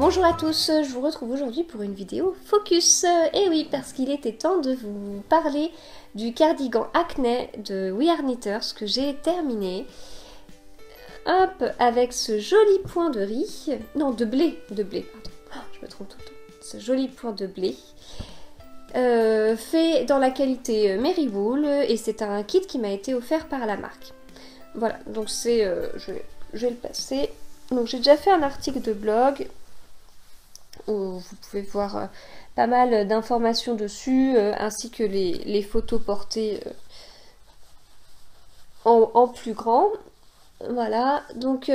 Bonjour à tous, je vous retrouve aujourd'hui pour une vidéo focus. Et oui, parce qu'il était temps de vous parler du cardigan Acné de We Are Knitters que j'ai terminé. Hop, avec ce joli point de riz, non de blé, pardon, je me trompe tout le temps. Ce joli point de blé, fait dans la qualité Marywool, et c'est un kit qui m'a été offert par la marque. Voilà, donc c'est, je vais le passer. Donc j'ai déjà fait un article de blog où vous pouvez voir pas mal d'informations dessus, ainsi que les photos portées en plus grand. Voilà, donc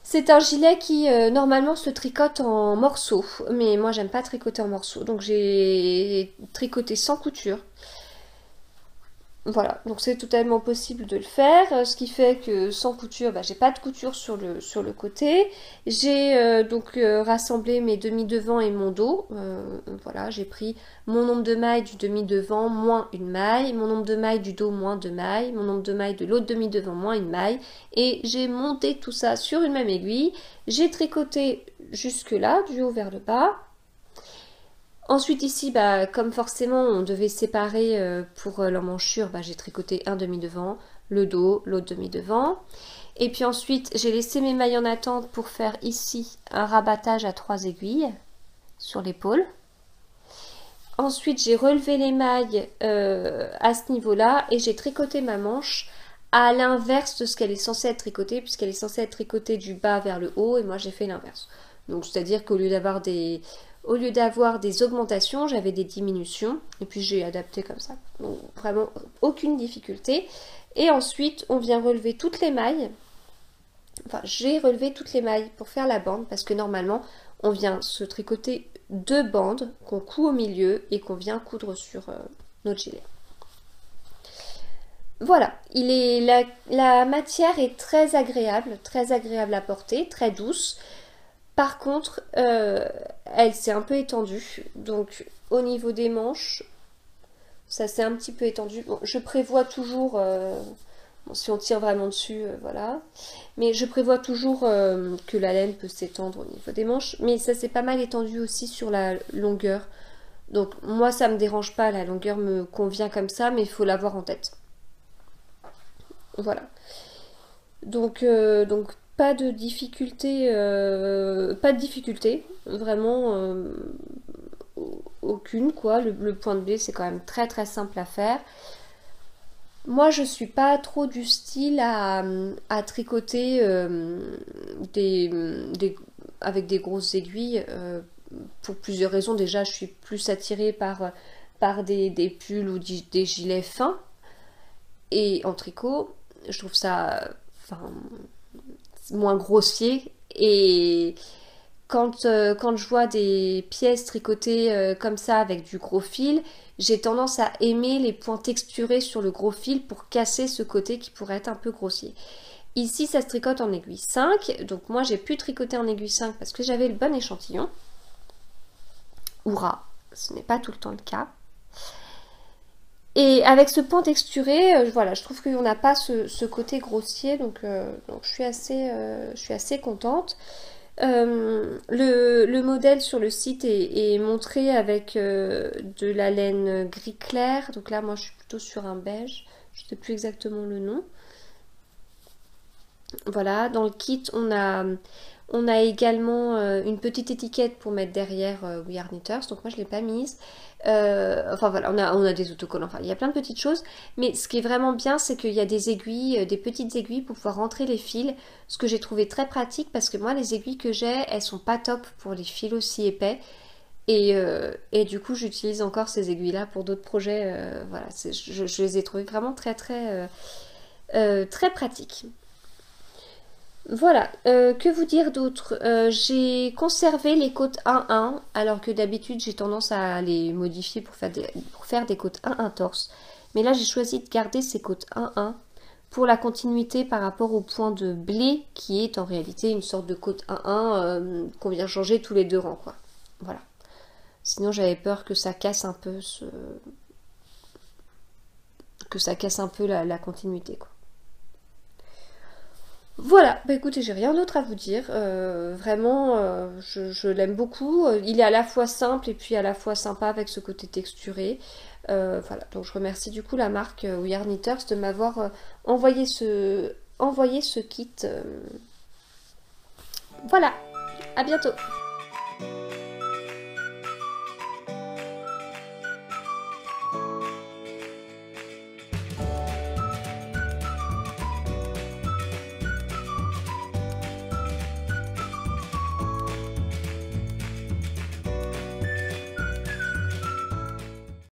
c'est un gilet qui normalement se tricote en morceaux, mais moi j'aime pas tricoter en morceaux, donc j'ai tricoté sans couture. Voilà, donc c'est totalement possible de le faire, ce qui fait que sans couture, j'ai pas de couture sur le côté. J'ai rassemblé mes demi-devants et mon dos. Voilà, j'ai pris mon nombre de mailles du demi-devant moins une maille, mon nombre de mailles du dos moins 2 mailles, mon nombre de mailles de l'autre demi-devant moins une maille, et j'ai monté tout ça sur une même aiguille. J'ai tricoté jusque là, du haut vers le bas. Ensuite ici, comme forcément on devait séparer pour l'emmanchure, j'ai tricoté un demi-devant, le dos, l'autre demi-devant. Et puis ensuite, j'ai laissé mes mailles en attente pour faire ici un rabattage à 3 aiguilles sur l'épaule. Ensuite, j'ai relevé les mailles à ce niveau-là et j'ai tricoté ma manche à l'inverse de ce qu'elle est censée être tricotée, puisqu'elle est censée être tricotée du bas vers le haut, et moi j'ai fait l'inverse. Donc c'est-à-dire qu'au lieu d'avoir des augmentations, j'avais des diminutions, et puis j'ai adapté comme ça. Donc vraiment aucune difficulté. Et ensuite, on vient relever toutes les mailles. Enfin, j'ai relevé toutes les mailles pour faire la bande, parce que normalement, on vient se tricoter 2 bandes qu'on coud au milieu et qu'on vient coudre sur notre gilet. Voilà, la matière est très agréable à porter, très douce. Par contre, elle s'est un peu étendue, donc au niveau des manches, ça s'est un petit peu étendu. Bon, je prévois toujours, bon, si on tire vraiment dessus, voilà, mais je prévois toujours que la laine peut s'étendre au niveau des manches, mais ça s'est pas mal étendu aussi sur la longueur. Donc moi ça me dérange pas, la longueur me convient comme ça, mais il faut l'avoir en tête. Voilà. Donc pas de difficulté, vraiment aucune quoi. Le point de blé c'est quand même très très simple à faire. Moi je suis pas trop du style à tricoter avec des grosses aiguilles, pour plusieurs raisons. Déjà je suis plus attirée par des pulls ou des gilets fins et en tricot. Je trouve ça moins grossier, et quand je vois des pièces tricotées comme ça avec du gros fil, j'ai tendance à aimer les points texturés sur le gros fil pour casser ce côté qui pourrait être un peu grossier. Ici ça se tricote en aiguille 5, donc moi j'ai pu tricoter en aiguille 5 parce que j'avais le bon échantillon. Hourra, ce n'est pas tout le temps le cas. Et avec ce point texturé, voilà, je trouve qu'on n'a pas ce côté grossier, donc je suis assez contente. Le modèle sur le site est montré avec de la laine gris clair, donc là moi je suis plutôt sur un beige, je ne sais plus exactement le nom. Voilà, dans le kit on a également une petite étiquette pour mettre derrière We Are Knitters, donc moi je ne l'ai pas mise. Enfin voilà, on a des autocollants, enfin il y a plein de petites choses, mais ce qui est vraiment bien c'est qu'il y a des aiguilles, des petites aiguilles pour pouvoir rentrer les fils, ce que j'ai trouvé très pratique parce que moi les aiguilles que j'ai, elles sont pas top pour les fils aussi épais, et du coup j'utilise encore ces aiguilles là pour d'autres projets. Voilà, je les ai trouvées vraiment très pratiques. Voilà, que vous dire d'autre? J'ai conservé les côtes 1-1, alors que d'habitude j'ai tendance à les modifier pour faire des côtes 1-1 torse. Mais là j'ai choisi de garder ces côtes 1-1 pour la continuité par rapport au point de blé, qui est en réalité une sorte de côte 1-1 qu'on vient changer tous les 2 rangs, quoi. Voilà. Sinon j'avais peur que ça casse un peu la continuité, quoi. Voilà, bah écoutez, j'ai rien d'autre à vous dire. Vraiment, je l'aime beaucoup. Il est à la fois simple et puis à la fois sympa avec ce côté texturé. Voilà, donc je remercie du coup la marque We Are Knitters de m'avoir envoyé ce kit. Voilà, à bientôt.